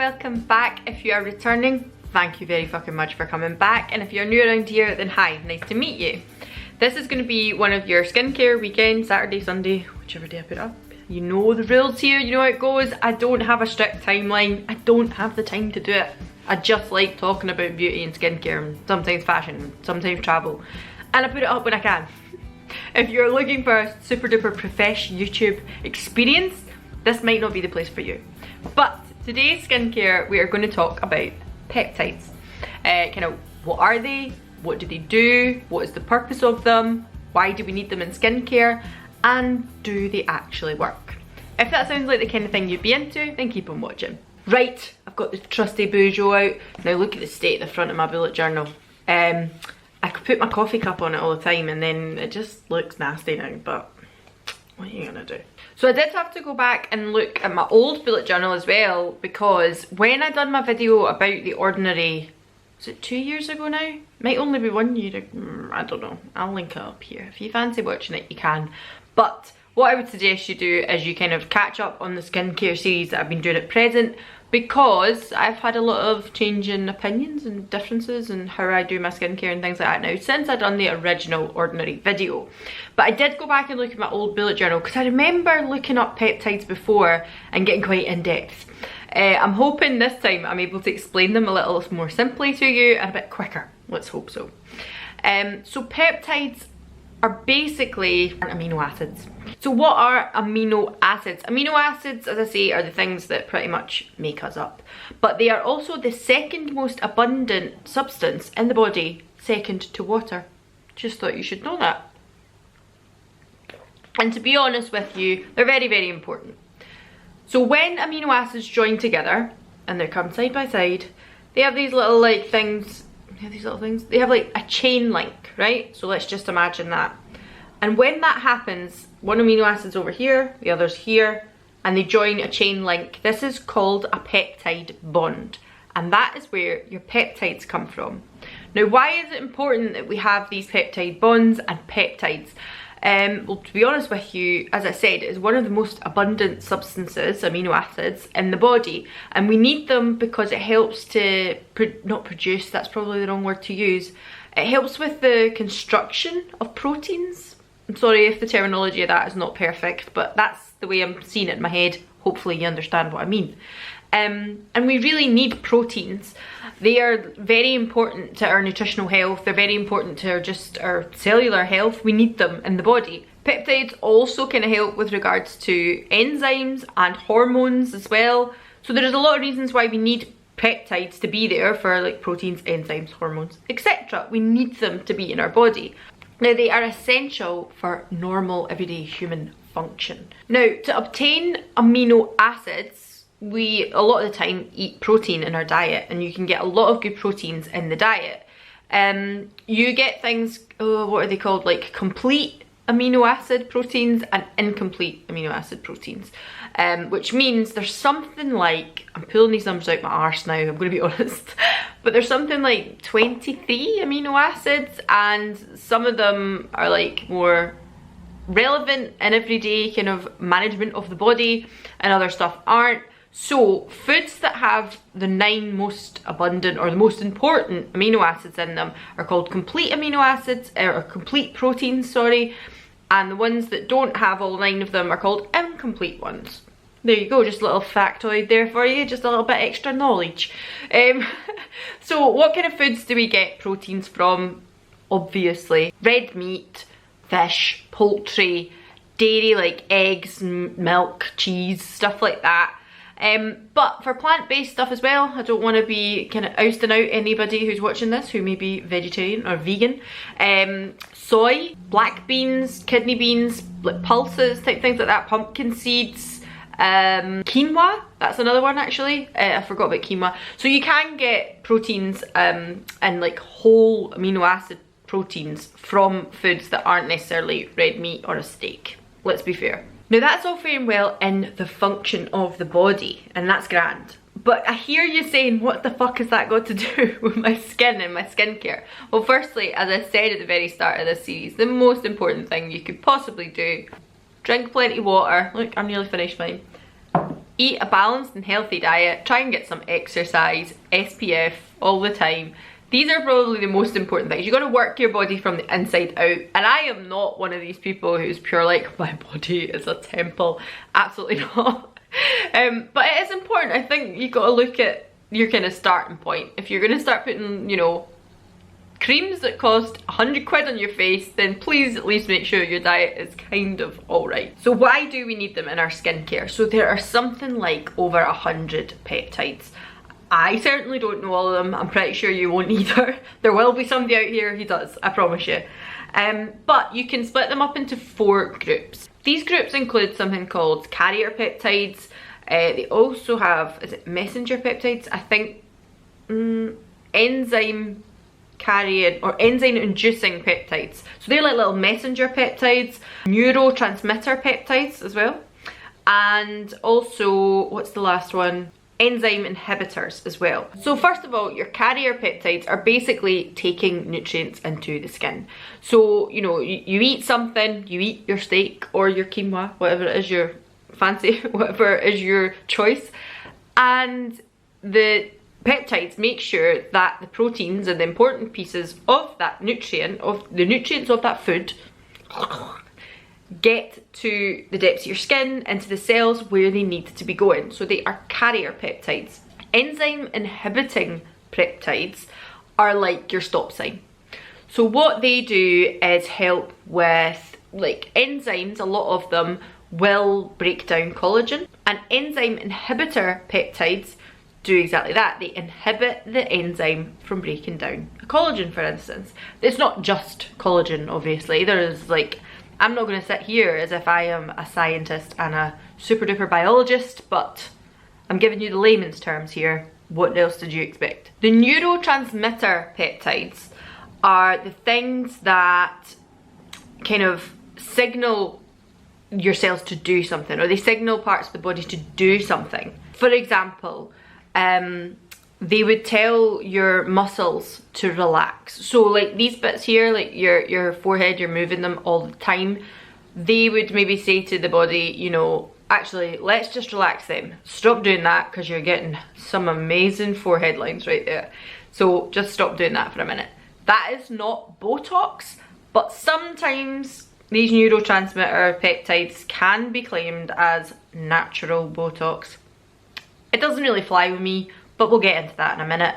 welcome back. If you are returning, thank you very fucking much for coming back, and if you're new around here, then hi, nice to meet you. This is going to be one of your skincare weekends, Saturday, Sunday, whichever day I put up. You know the rules here, you know how it goes. I don't have a strict timeline, I don't have the time to do it. I just like talking about beauty and skincare, and sometimes fashion, sometimes travel, and I put it up when I can. If you're looking for a super duper professional YouTube experience, this might not be the place for you. But today's skincare, we are going to talk about peptides. Kind of, what are they? What do they do? What is the purpose of them? Why do we need them in skincare? And do they actually work? If that sounds like the kind of thing you'd be into, then keep on watching. Right, I've got the trusty Bujo out. Now look at the state at the front of my bullet journal. I could put my coffee cup on it all the time and then it just looks nasty now, but what are you gonna do? So I did have to go back and look at my old bullet journal as well, because when I done my video about the Ordinary, was it 2 years ago now? Might only be 1 year, I don't know. I'll link it up here. If you fancy watching it, you can. But what I would suggest you do is you kind of catch up on the skincare series that I've been doing at present, because I've had a lot of change in opinions and differences in how I do my skincare and things like that now since I done the original Ordinary video. But I did go back and look at my old bullet journal because I remember looking up peptides before and getting quite in depth. I'm hoping this time I'm able to explain them a little more simply to you and a bit quicker. Let's hope so. So peptides are basically amino acids. So what are amino acids? Amino acids, as I say, are the things that pretty much make us up. But they are also the second most abundant substance in the body, second to water. Just thought you should know that. And to be honest with you, they're very, very important. So when amino acids join together, and they come side by side, they have these little like things, they have like a chain link, right? So let's just imagine that. And when that happens, one amino acid's over here, the other's here, and they join a chain link. This is called a peptide bond. And that is where your peptides come from. Now, why is it important that we have these peptide bonds and peptides? Well, to be honest with you, as I said, it's one of the most abundant substances, amino acids, in the body, and we need them because it helps to, not produce, that's probably the wrong word to use, it helps with the construction of proteins. I'm sorry if the terminology of that is not perfect, but that's the way I'm seeing it in my head. Hopefully you understand what I mean. And we really need proteins. They are very important to our nutritional health. They're very important to our cellular health. We need them in the body. Peptides also kind of help with regards to enzymes and hormones as well. So there's a lot of reasons why we need peptides to be there for like proteins, enzymes, hormones, etc. We need them to be in our body. Now they are essential for normal everyday human function. Now to obtain amino acids, we a lot of the time eat protein in our diet, and you can get a lot of good proteins in the diet. You get things, what are they called, like complete amino acid proteins and incomplete amino acid proteins, which means there's something like, I'm pulling these numbers out my arse now, I'm going to be honest, but there's something like 23 amino acids, and some of them are like more relevant in everyday kind of management of the body, and other stuff aren't. So foods that have the 9 most abundant or the most important amino acids in them are called complete amino acids, or complete proteins, sorry, and the ones that don't have all 9 of them are called incomplete ones. There you go, just a little factoid there for you, just a little bit extra knowledge. So what kind of foods do we get proteins from? Obviously red meat, fish, poultry, dairy like eggs, milk, cheese, stuff like that. But for plant-based stuff as well, I don't want to be kind of ousting out anybody who's watching this who may be vegetarian or vegan. Soy, black beans, kidney beans, like pulses, type things like that, pumpkin seeds, quinoa, that's another one actually, I forgot about quinoa. So you can get proteins and like whole amino acid proteins from foods that aren't necessarily red meat or a steak, let's be fair. Now that's all fair and well in the function of the body, and that's grand. But I hear you saying, what the fuck has that got to do with my skin and my skincare? Well, firstly, as I said at the very start of this series, the most important thing you could possibly do, drink plenty of water. Look, I'm nearly finished mine. Eat a balanced and healthy diet, try and get some exercise, SPF all the time. These are probably the most important things. You've got to work your body from the inside out. And I am not one of these people who's pure like, my body is a temple. Absolutely not. But it is important. I think you've got to look at your kind of starting point. If you're going to start putting, you know, creams that cost 100 quid on your face, then please at least make sure your diet is kind of alright. So why do we need them in our skincare? So there are something like over 100 peptides. I certainly don't know all of them. I'm pretty sure you won't either. There will be somebody out here who does, I promise you. But you can split them up into 4 groups. These groups include something called carrier peptides. They also have, is it messenger peptides? I think enzyme carrying or enzyme inducing peptides. So they're like little messenger peptides, neurotransmitter peptides as well. And also, what's the last one? Enzyme inhibitors as well. So first of all, your carrier peptides are basically taking nutrients into the skin. So, you know, you eat something, you eat your steak or your quinoa, whatever it is your fancy, whatever is your choice, and the peptides make sure that the proteins and the important pieces of that nutrient, of the nutrients of that food, get to the depths of your skin, into the cells where they need to be going. So they are carrier peptides. Enzyme inhibiting peptides are like your stop sign. So what they do is help with, like enzymes, a lot of them will break down collagen, and enzyme inhibitor peptides do exactly that. They inhibit the enzyme from breaking down collagen, for instance. It's not just collagen, obviously. There's like, I'm not going to sit here as if I am a scientist and a super duper biologist, but I'm giving you the layman's terms here. What else did you expect? The neurotransmitter peptides are the things that kind of signal your cells to do something, or they signal parts of the body to do something. For example, they would tell your muscles to relax. So like these bits here, like your forehead, you're moving them all the time. They would maybe say to the body, you know, actually, let's just relax them. Stop doing that because you're getting some amazing forehead lines right there. So just stop doing that for a minute. That is not Botox, but sometimes these neurotransmitter peptides can be claimed as natural Botox. It doesn't really fly with me, but we'll get into that in a minute.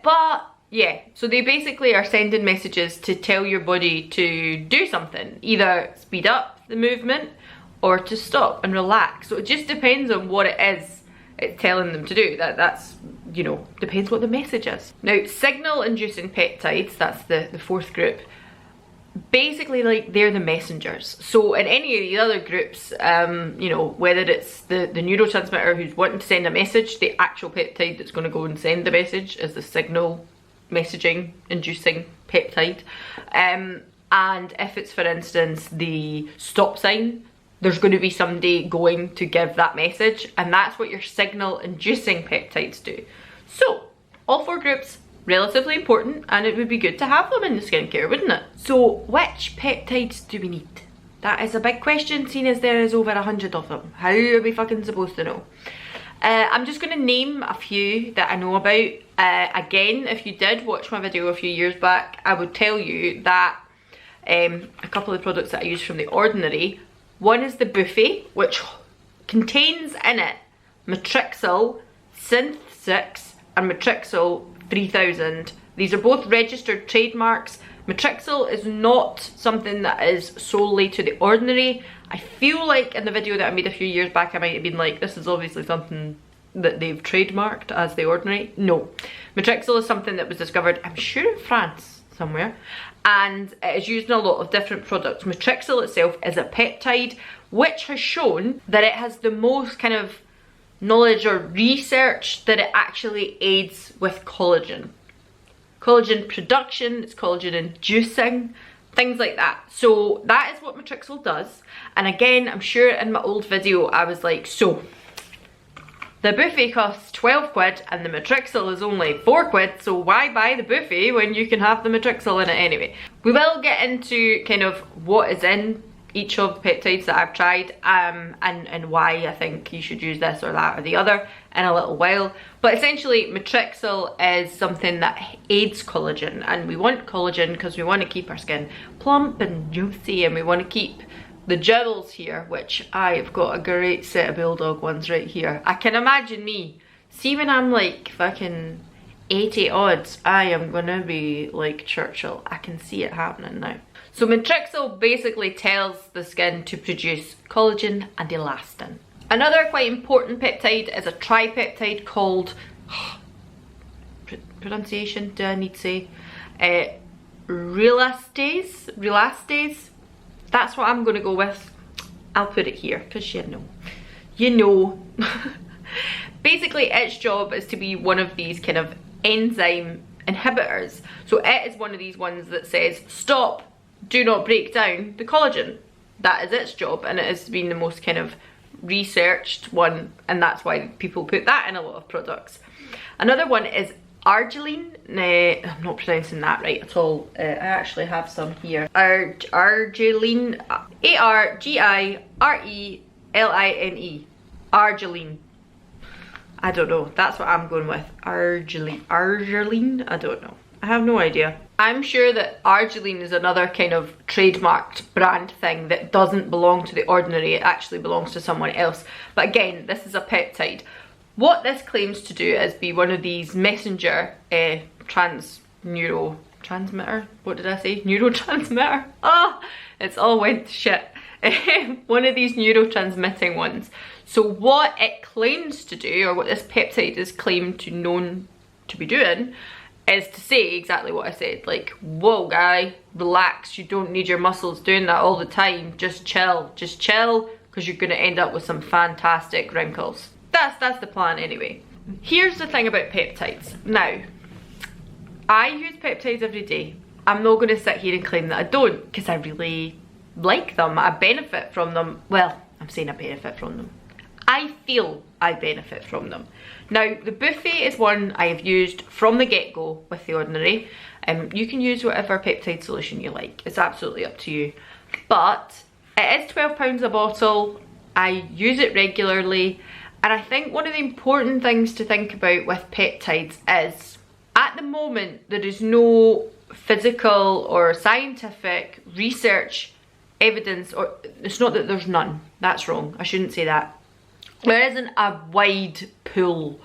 But yeah, so they basically are sending messages to tell your body to do something, either speed up the movement or to stop and relax. So it just depends on what it is it's telling them to do. That's, you know, depends what the message is. Now, signal inducing peptides, that's the 4th group. Basically, like, they're the messengers. So in any of the other groups, you know, whether it's the neurotransmitter who's wanting to send a message, the actual peptide that's going to go and send the message is the signal messaging inducing peptide. And if it's, for instance, the stop sign, there's going to be somebody going to give that message, and that's what your signal inducing peptides do. So all 4 groups, relatively important, and it would be good to have them in the skincare, wouldn't it? So which peptides do we need? That is a big question, seeing as there is over 100 of them. How are we fucking supposed to know? I'm just going to name a few that I know about. Again, if you did watch my video a few years back, I would tell you that a couple of the products that I use from The Ordinary, one is the Buffet, which contains in it Matrixyl, Synth 6 and Matrixyl 3000. These are both registered trademarks. Matrixyl is not something that is solely to The Ordinary. I feel like in the video that I made a few years back, I might have been like, this is obviously something that they've trademarked as The Ordinary. No. Matrixyl is something that was discovered, I'm sure, in France somewhere, and it is used in a lot of different products. Matrixyl itself is a peptide which has shown that it has the most kind of knowledge or research that it actually aids with collagen. Collagen production, it's collagen inducing, things like that. So that is what Matrixyl does. And again, I'm sure in my old video I was like, so the Buffet costs 12 quid and the Matrixyl is only 4 quid, so why buy the Buffet when you can have the Matrixyl in it anyway? We will get into kind of what is in each of the peptides that I've tried, and why I think you should use this or that or the other in a little while. But essentially, Matrixyl is something that aids collagen, and we want collagen because we want to keep our skin plump and juicy, and we want to keep the jewels here, which I've got a great set of bulldog ones right here. I can imagine me, see when I'm like fucking 80 odds, I am gonna be like Churchill. I can see it happening now. So Matrixyl basically tells the skin to produce collagen and elastin. Another quite important peptide is a tripeptide called, pronunciation, do I need to say? Relastase? That's what I'm gonna go with. I'll put it here, because you know. Basically, its job is to be one of these kind of enzyme inhibitors. So it is one of these ones that says, stop, do not break down the collagen. That is its job, and it has been the most kind of researched one, and that's why people put that in a lot of products. Another one is arginine. I'm not pronouncing that right at all. I actually have some here. Arginine. A-R-G-I-R-E-L-I-N-E. Arginine. I don't know. That's what I'm going with. Arginine. I don't know. I have no idea. I'm sure that arginine is another kind of trademarked brand thing that doesn't belong to The Ordinary. It actually belongs to someone else. But again, this is a peptide. What this claims to do is be one of these messenger neurotransmitter. What did I say? Neurotransmitter. Ah, it's all went to shit. One of these neurotransmitting ones. So what it claims to do, or what this peptide is claimed to known to be doing, is to say exactly what I said. Like, whoa guy, relax, you don't need your muscles doing that all the time. Just chill, because you're gonna end up with some fantastic wrinkles. That's the plan anyway. Here's the thing about peptides. Now, I use peptides every day. I'm not gonna sit here and claim that I don't, because I really like them. I benefit from them. Well, I'm saying I benefit from them. I feel I benefit from them. Now, the buffet is one I have used from the get-go with The Ordinary. You can use whatever peptide solution you like. It's absolutely up to you. But it is £12 a bottle. I use it regularly. And I think one of the important things to think about with peptides is, at the moment, there is no physical or scientific research evidence, or it's not that there's none. That's wrong. I shouldn't say that. There isn't a wide pool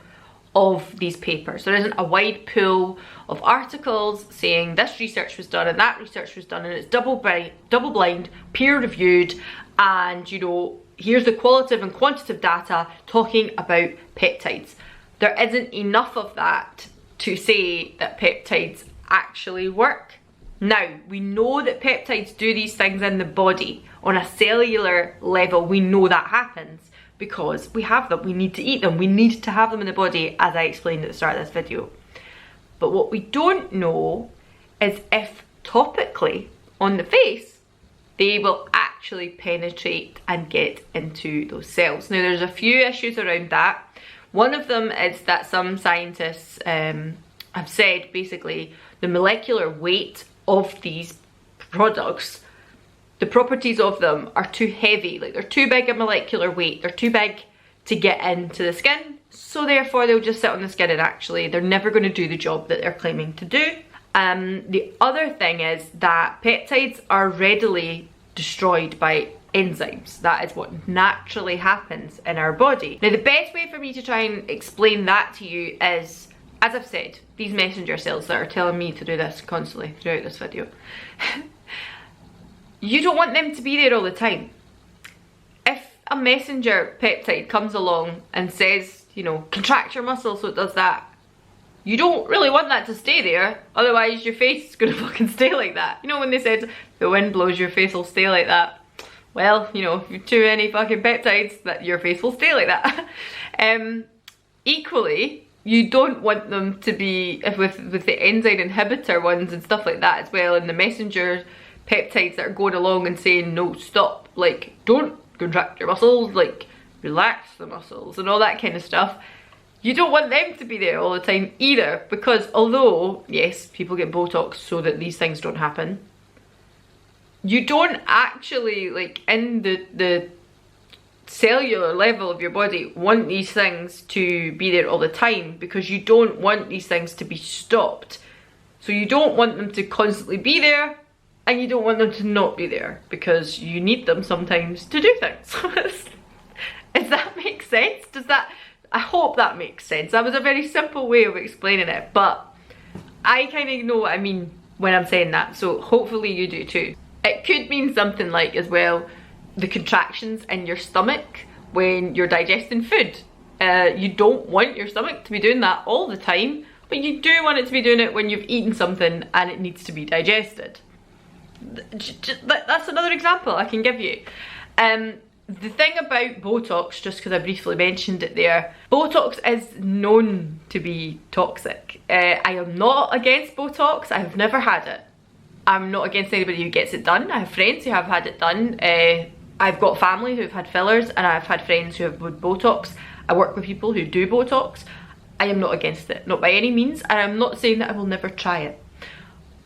of these papers. There isn't a wide pool of articles saying this research was done and that research was done, and it's double blind, peer reviewed, and you know, here's the qualitative and quantitative data talking about peptides. There isn't enough of that to say that peptides actually work. Now, we know that peptides do these things in the body. On a cellular level, we know that happens because we have them. We need to eat them. We need to have them in the body, as I explained at the start of this video. But what we don't know is if topically on the face, they will actually penetrate and get into those cells. Now, there's a few issues around that. One of them is that some scientists have said basically the molecular weight of these products, the properties of them are too heavy, like they're too big a molecular weight, they're too big to get into the skin, so therefore they'll just sit on the skin and actually they're never going to do the job that they're claiming to do. The other thing is that peptides are readily destroyed by enzymes. That is what naturally happens in our body. Now, the best way for me to try and explain that to you is, as I've said, these messenger cells that are telling me to do this constantly throughout this video. You don't want them to be there all the time. If a messenger peptide comes along and says, you know, contract your muscle so it does that, you don't really want that to stay there, otherwise your face is gonna fucking stay like that. You know when they said, if the wind blows, your face will stay like that? Well, you know, if you're too many fucking peptides, that your face will stay like that. Equally, you don't want them to be, with the enzyme inhibitor ones and stuff like that as well, and the messenger peptides that are going along and saying, no, stop, like, don't contract your muscles, like, relax the muscles and all that kind of stuff. You don't want them to be there all the time either, because although, yes, people get Botox so that these things don't happen, you don't actually, like, in the cellular level of your body, want these things to be there all the time, because you don't want these things to be stopped. So you don't want them to constantly be there, and you don't want them to not be there, because you need them sometimes to do things. Does that make sense? I hope that makes sense. That was a very simple way of explaining it, but I kind of know what I mean when I'm saying that, so hopefully you do too. It could mean something like, as well, the contractions in your stomach when you're digesting food. You don't want your stomach to be doing that all the time, but you do want it to be doing it when you've eaten something and it needs to be digested. That's another example I can give you. The thing about Botox, just because I briefly mentioned it there, Botox is known to be toxic. I am not against Botox. I have never had it. I'm not against anybody who gets it done. I have friends who have had it done. I've got family who've had fillers, and I've had friends who have had Botox. I work with people who do Botox. I am not against it, not by any means, and I'm not saying that I will never try it.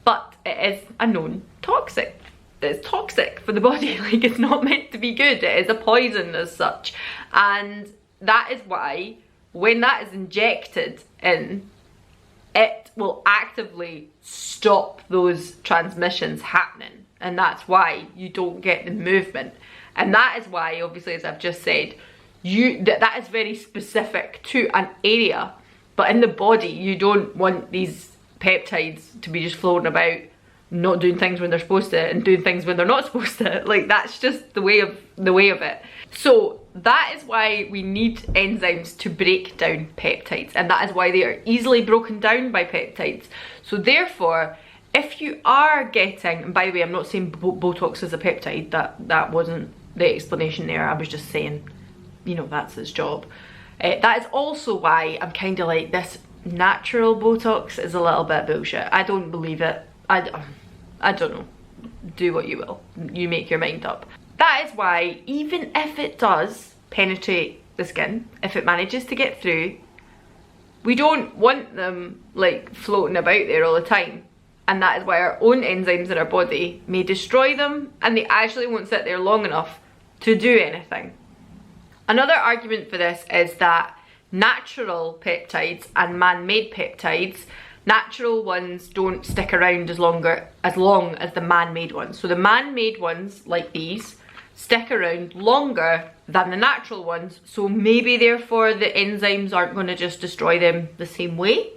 But it is a known toxic. It's toxic for the body, like, it's not meant to be good. It is a poison as such. And that is why, when that is injected in, it will actively stop those transmissions happening. And that's why you don't get the movement. And that is why, obviously, as I've just said, that is very specific to an area. But in the body, you don't want these peptides to be just floating about, not doing things when they're supposed to and doing things when they're not supposed to. Like, that's just the way of it. So that is why we need enzymes to break down peptides, and that is why they are easily broken down by peptides. So therefore, if you are getting, and by the way, I'm not saying Botox is a peptide, that wasn't the explanation there. I was just saying, you know, that's its job. That is also why I'm kind of like, this natural Botox is a little bit bullshit. I don't believe it. I don't know. Do what you will. You make your mind up. That is why, even if it does penetrate the skin, if it manages to get through, we don't want them, like, floating about there all the time. And that is why our own enzymes in our body may destroy them, and they actually won't sit there long enough to do anything. Another argument for this is that natural peptides and man-made peptides, natural ones don't stick around as long as the man-made ones. So the man-made ones, like these, stick around longer than the natural ones, so maybe therefore the enzymes aren't going to just destroy them the same way.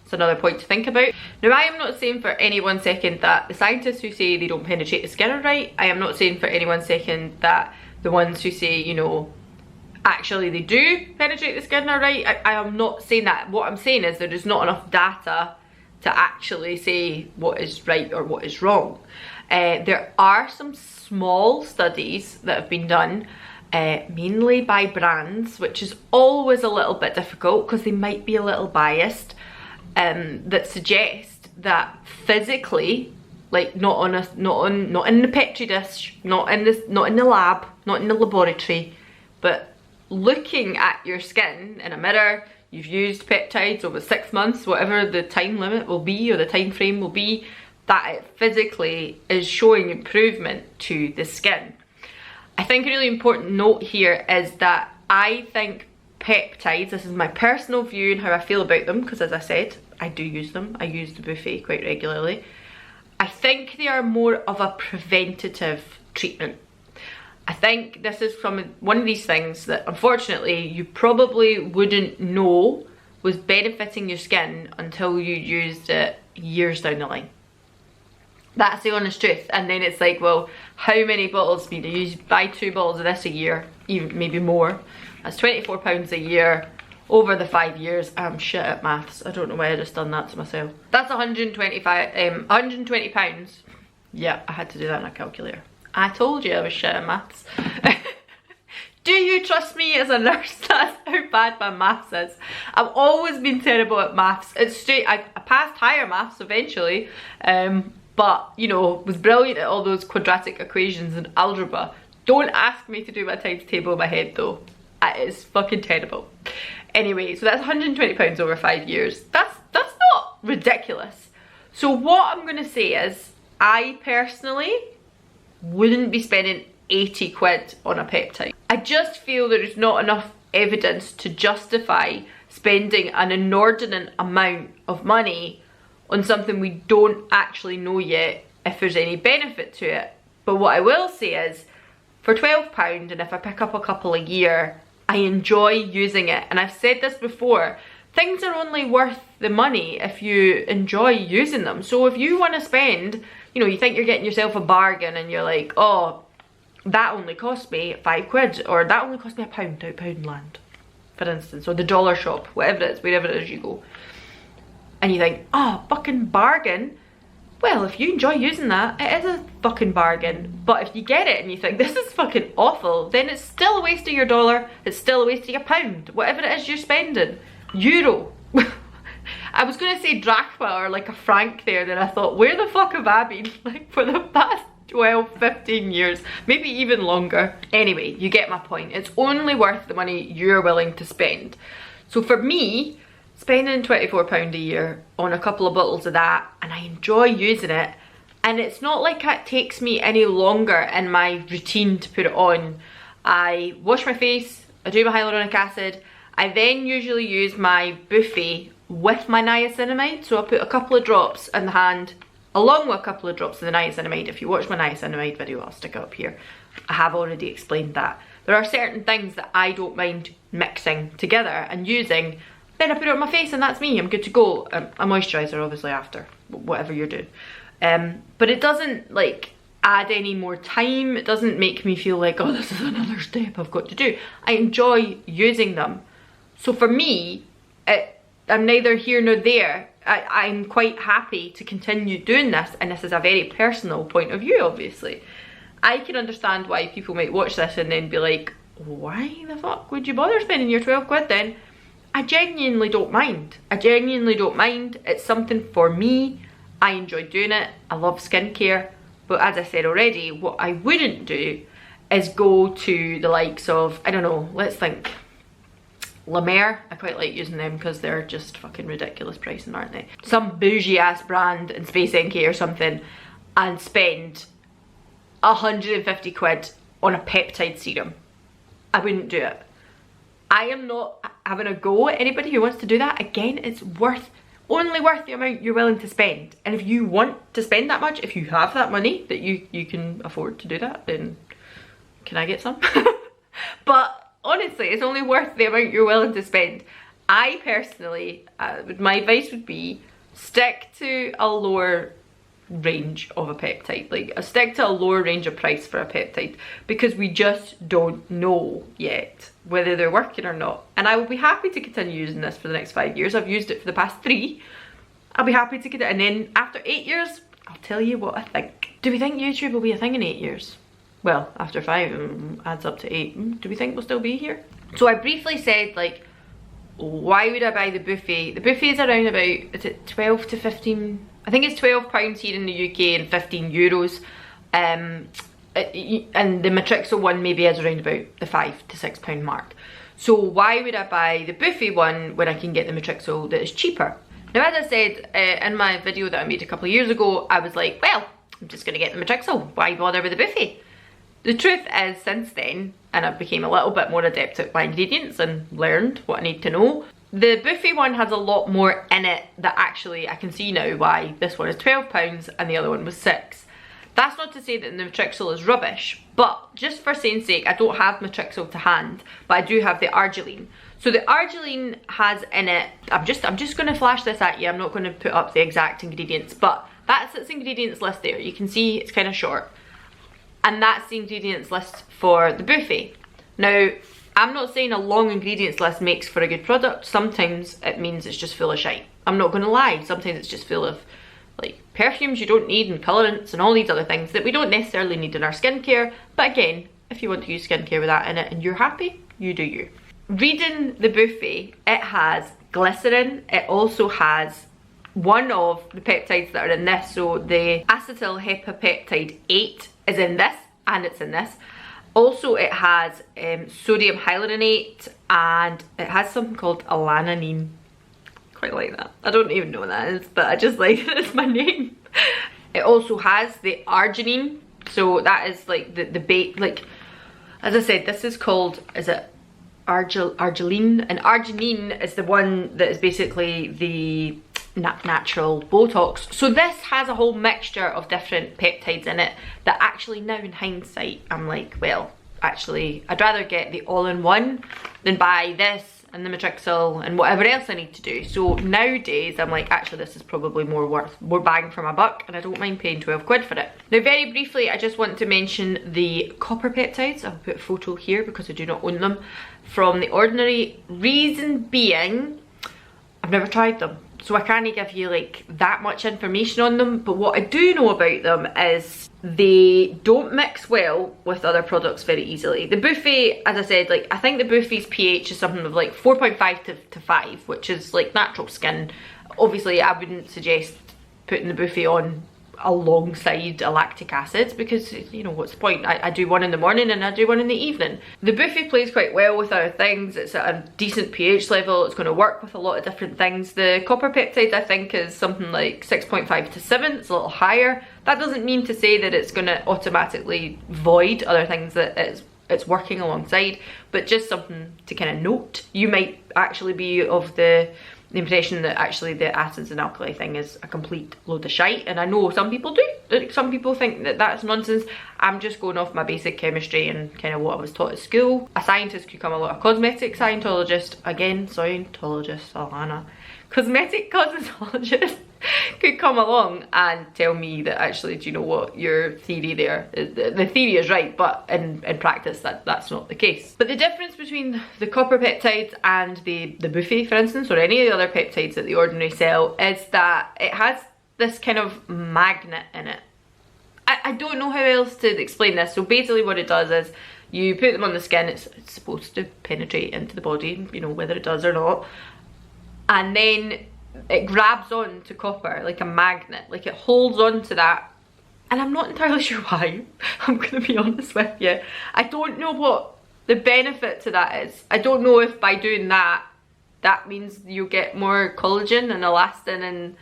It's another point to think about. Now, I am not saying for any 1 second that the scientists who say they don't penetrate the skin are right. I am not saying for any 1 second that the ones who say, you know, actually they do penetrate the skin are right. I am not saying that. What I'm saying is there is not enough data to actually say what is right or what is wrong. There are some small studies that have been done, mainly by brands, which is always a little bit difficult because they might be a little biased, that suggest that physically, like not in the petri dish, not in the lab, not in the laboratory, but looking at your skin in a mirror, you've used peptides over 6 months, whatever the time limit will be or the time frame will be, that it physically is showing improvement to the skin. I think a really important note here is that I think peptides, this is my personal view and how I feel about them, because as I said, I do use them. I use the buffet quite regularly. I think they are more of a preventative treatment. I think this is one of these things that unfortunately you probably wouldn't know was benefiting your skin until you used it years down the line. That's the honest truth. And then it's like, well, how many bottles do you buy 2 bottles of this a year, even maybe more? That's £24 a year over the 5 years. I'm shit at maths. I don't know why I just done that to myself. That's £120. Yeah, I had to do that in a calculator. I told you I was shit at maths. Do you trust me as a nurse? That's how bad my maths is. I've always been terrible at maths. It's straight, I passed higher maths eventually, but, you know, was brilliant at all those quadratic equations and algebra. Don't ask me to do my times table in my head though. It is fucking terrible. Anyway, so that's £120 over 5 years. That's not ridiculous. So what I'm gonna say is, I personally wouldn't be spending 80 quid on a peptide. I just feel there is not enough evidence to justify spending an inordinate amount of money on something we don't actually know yet if there's any benefit to it. But what I will say is, for £12, and if I pick up a couple a year, I enjoy using it. And I've said this before, things are only worth the money if you enjoy using them. So if you want to spend, you know, you think you're getting yourself a bargain and you're like, oh, that only cost me 5 quid, or that only cost me £1 out Poundland, for instance, or the dollar shop, whatever it is, wherever it is you go. And you think, oh, fucking bargain. Well, if you enjoy using that, it is a fucking bargain. But if you get it and you think, this is fucking awful, then it's still a waste of your dollar, it's still a waste of your pound, whatever it is you're spending. Euro. I was gonna say drachma or like a franc there, then I thought, where the fuck have I been? Like for the past 12, 15 years, maybe even longer. Anyway, you get my point. It's only worth the money you're willing to spend. So for me, spending £24 a year on a couple of bottles of that, and I enjoy using it, and it's not like it takes me any longer in my routine to put it on. I wash my face, I do my hyaluronic acid, I then usually use my buffet with my niacinamide, so I put a couple of drops in the hand along with a couple of drops of the niacinamide. If you watch my niacinamide video, I'll stick it up here. I have already explained that. There are certain things that I don't mind mixing together and using, then I put it on my face and that's me, I'm good to go. A moisturiser obviously after, whatever you're doing. But it doesn't like add any more time, it doesn't make me feel like, oh, this is another step I've got to do. I enjoy using them. So for me, I'm neither here nor there. I'm quite happy to continue doing this, and this is a very personal point of view, obviously. I can understand why people might watch this and then be like, why the fuck would you bother spending your 12 quid then? I genuinely don't mind. I genuinely don't mind. It's something for me. I enjoy doing it. I love skincare. But as I said already, what I wouldn't do is go to the likes of, I don't know, let's think, La Mer. I quite like using them because they're just fucking ridiculous pricing, aren't they? Some bougie ass brand in Space NK or something, and spend 150 quid on a peptide serum. I wouldn't do it. I am not having a go at anybody who wants to do that. Again, it's only worth the amount you're willing to spend. And if you want to spend that much, if you have that money that you can afford to do that, then can I get some? But honestly, it's only worth the amount you're willing to spend. I personally, my advice would be, stick to a lower range of a peptide. Like, stick to a lower range of price for a peptide, because we just don't know yet whether they're working or not. And I will be happy to continue using this for the next 5 years. I've used it for the past 3. I'll be happy to get it, and then after 8 years, I'll tell you what I think. Do we think YouTube will be a thing in 8 years? Well, after 5 adds up to 8. Do we think we'll still be here? So I briefly said, like, why would I buy the buffet? The buffet is around about, is it 12 to 15? I think it's £12 here in the UK and €15. And the Matrixo one maybe is around about the £5 to £6 mark. So why would I buy the buffet one when I can get the Matrixo that is cheaper? Now, as I said in my video that I made a couple of years ago, I was like, well, I'm just going to get the Matrixo. Why bother with the buffet? The truth is, since then, and I became a little bit more adept at my ingredients and learned what I need to know, the buffet one has a lot more in it that actually I can see now why this one is £12 and the other one was £6. That's not to say that the Matrixo is rubbish, but just for saying sake, I don't have Matrixo to hand, but I do have the Argiline. So the Argiline has in it, I'm just going to flash this at you, I'm not going to put up the exact ingredients, but that's its ingredients list there. You can see it's kind of short. And that's the ingredients list for the buffet. Now, I'm not saying a long ingredients list makes for a good product. Sometimes it means it's just full of shite. I'm not going to lie. Sometimes it's just full of like perfumes you don't need and colorants and all these other things that we don't necessarily need in our skincare. But again, if you want to use skincare with that in it and you're happy, you do you. Reading the buffet, it has glycerin. It also has one of the peptides that are in this. So the acetyl hepapeptide 8 is in this, and it's in this. Also, it has sodium hyaluronate, and it has something called alanine. Quite like that. I don't even know what that is, but I just like it. It's my name. It also has the arginine, So that is like the bait, like, as I said, this is called, is it arginine? And arginine is the one that is basically the natural Botox. So this has a whole mixture of different peptides in it that actually now in hindsight I'm like, well, actually I'd rather get the all-in-one than buy this and the Matrixyl and whatever else I need to do. So nowadays I'm like, actually this is probably more bang for my buck, and I don't mind paying 12 quid for it. Now very briefly, I just want to mention the copper peptides. I'll put a photo here because I do not own them, from The Ordinary. Reason being, I've never tried them, so I can't give you like that much information on them, but what I do know about them is they don't mix well with other products very easily. The buffet, as I said, like I think the buffet's pH is something of like 4.5 to 5, which is like natural skin. Obviously I wouldn't suggest putting the buffet on alongside a lactic acid, because you know, what's the point? I do one in the morning and I do one in the evening. The buffet plays quite well with other things. It's at a decent pH level. It's going to work with a lot of different things. The copper peptide I think is something like 6.5 to 7. It's a little higher. That doesn't mean to say that it's going to automatically void other things that it's working alongside, but just something to kind of note. You might actually be of the impression that actually the acids and alkali thing is a complete load of shite, and I know some people do. Some people think that that's nonsense. I'm just going off my basic chemistry and kind of what I was taught at school. A scientist could come along, a cosmetic scientologist, again, Scientologist, Alana, cosmetic cosmetologist could come along and tell me that actually, do you know what, your theory there, the theory is right, but in practice that's not the case. But the difference between the copper peptides and the buffet, for instance, or any of the other peptides that The Ordinary sell, is that it has this kind of magnet in it. I don't know how else to explain this. So basically what it does is you put them on the skin, it's supposed to penetrate into the body, you know, whether it does or not, and then it grabs on to copper like a magnet, like it holds on to that, and I'm not entirely sure why. I'm gonna be honest with you, I don't know what the benefit to that is. I don't know if by doing that means you get more collagen and elastin and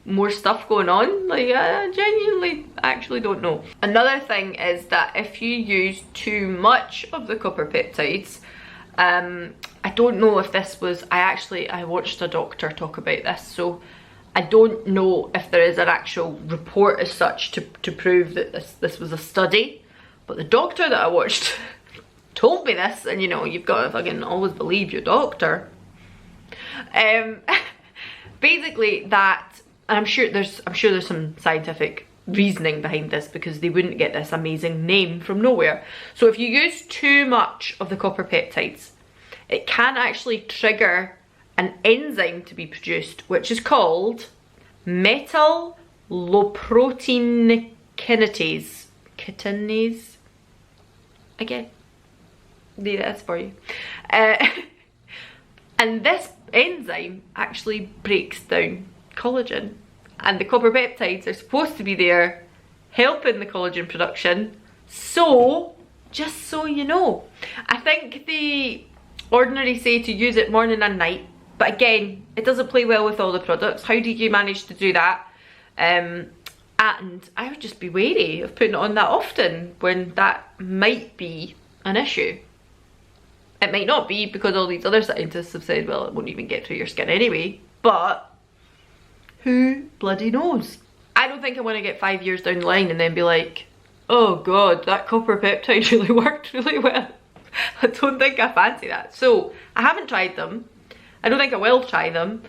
more stuff going on. Like, I genuinely actually don't know. Another thing is that if you use too much of the copper peptides, I don't know if this was, I watched a doctor talk about this, so I don't know if there is an actual report as such to prove that this was a study, but the doctor that I watched told me this, and you know, you've got to fucking always believe your doctor. Basically that, and I'm sure there's some scientific reasoning behind this, because they wouldn't get this amazing name from nowhere. So if you use too much of the copper peptides, it can actually trigger an enzyme to be produced, which is called metalloprotein kinase. Again, there it is for you. And this enzyme actually breaks down collagen, and the copper peptides are supposed to be there helping the collagen production. So just so you know, I think the Ordinary say to use it morning and night, but again, it doesn't play well with all the products. How do you manage to do that? And I would just be wary of putting it on that often, when that might be an issue. It might not be, because all these other scientists have said, well, it won't even get through your skin anyway, but who bloody knows? I don't think I want to get 5 years down the line and then be like, oh god, that copper peptide really worked really well. I don't think I fancy that. So I haven't tried them. I don't think I will try them.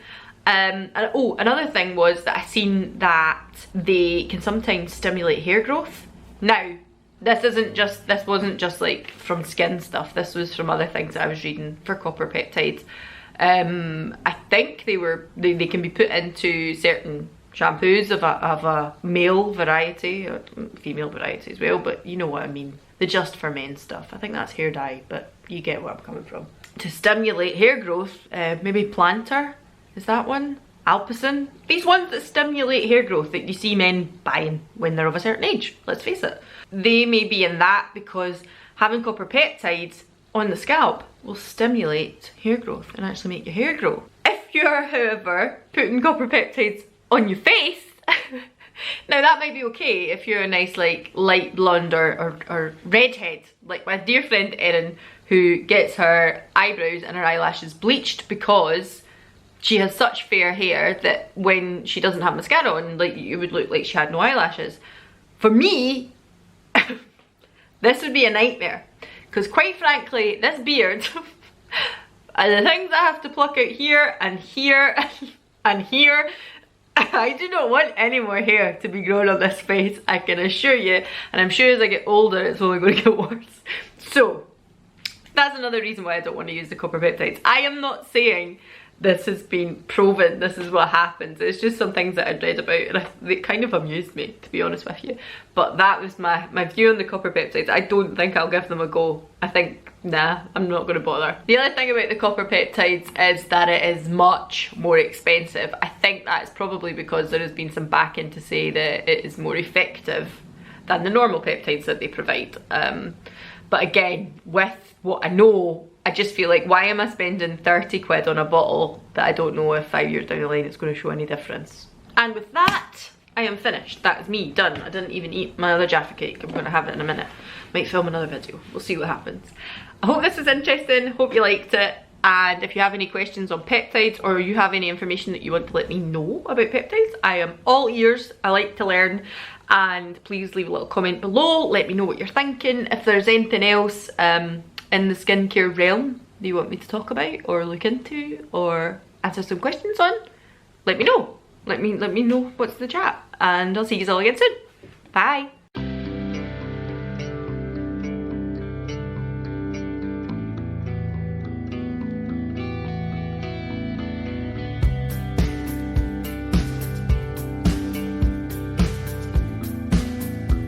And oh, another thing was that I seen that they can sometimes stimulate hair growth. Now, this wasn't just like from skin stuff. This was from other things that I was reading for copper peptides. I think they can be put into certain shampoos of a male variety, or female variety as well, but you know what I mean. The just for men stuff. I think that's hair dye, but you get where I'm coming from. To stimulate hair growth, maybe Plantar, is that one? Alpacin? These ones that stimulate hair growth that you see men buying when they're of a certain age, let's face it. They may be in that because having copper peptides on the scalp will stimulate hair growth and actually make your hair grow. If you're, however, putting copper peptides on your face, Now that might be okay if you're a nice like light blonde or redhead, like my dear friend Erin, who gets her eyebrows and her eyelashes bleached because she has such fair hair that when she doesn't have mascara on, like, you would look like she had no eyelashes. For me, this would be a nightmare, because quite frankly, this beard and the things I have to pluck out here and here and here, I do not want any more hair to be grown on this face, I can assure you, and I'm sure as I get older it's only going to get worse. So that's another reason why I don't want to use the copper peptides. I am not saying this has been proven, this is what happens. It's just some things that I'd read about and they kind of amused me, to be honest with you. But that was my view on the copper peptides. I don't think I'll give them a go. I think, nah, I'm not going to bother. The other thing about the copper peptides is that it is much more expensive. I think that's probably because there has been some backing to say that it is more effective than the normal peptides that they provide. But again, with what I know, I just feel like, why am I spending 30 quid on a bottle that I don't know if 5 years down the line it's going to show any difference? And with that, I am finished. That is me, done. I didn't even eat my other Jaffa cake. I'm going to have it in a minute. Might film another video. We'll see what happens. I hope this was interesting. Hope you liked it. And if you have any questions on peptides, or you have any information that you want to let me know about peptides, I am all ears. I like to learn. And please leave a little comment below. Let me know what you're thinking. If there's anything else in the skincare realm that you want me to talk about or look into or answer some questions on, let me know. Let me know what's the chat. And I'll see you all again soon. Bye.